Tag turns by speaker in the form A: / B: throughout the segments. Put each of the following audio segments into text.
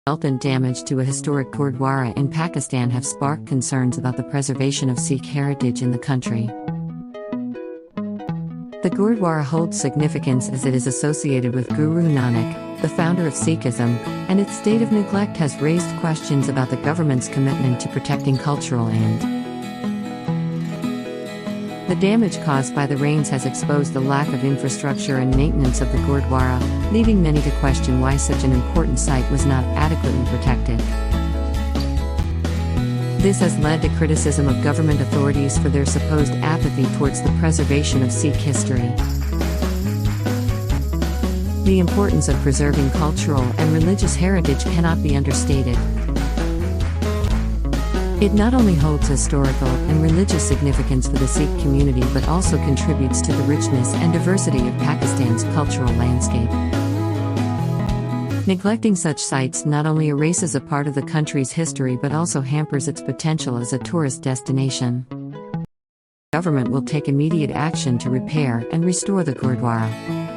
A: Resultant damage to a historic gurdwara in Pakistan have sparked concerns about the preservation of Sikh heritage in the country. The gurdwara holds significance as it is associated with Guru Nanak, the founder of Sikhism, and its state of neglect has raised questions about the government's commitment to protecting cultural and the damage caused by the rains has exposed the lack of infrastructure and maintenance of the gurdwara, leaving many to question why such an important site was not adequately protected. This has led to criticism of government authorities for their supposed apathy towards the preservation of Sikh history. The importance of preserving cultural and religious heritage cannot be understated. It not only holds historical and religious significance for the Sikh community but also contributes to the richness and diversity of Pakistan's cultural landscape. Neglecting such sites not only erases a part of the country's history but also hampers its potential as a tourist destination. The government will take immediate action to repair and restore the gurdwara.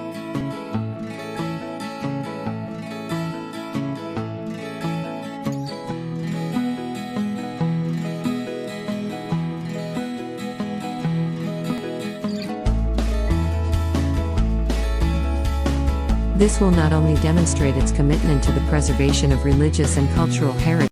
A: This will not only demonstrate its commitment to the preservation of religious and cultural heritage,